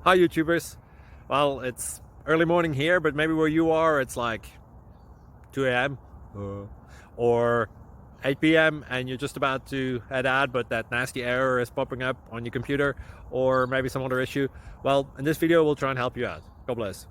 Hi YouTubers. Well, it's early morning here, but maybe where you are it's like 2 a.m. or 8 p.m. and you're just about to head out, but that nasty error is popping up on your computer, or maybe some other issue. Well, in this video we'll try and help you out. God bless.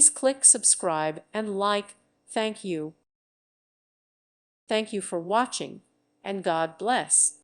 Please click subscribe and like. Thank you. Thank you for watching, and God bless.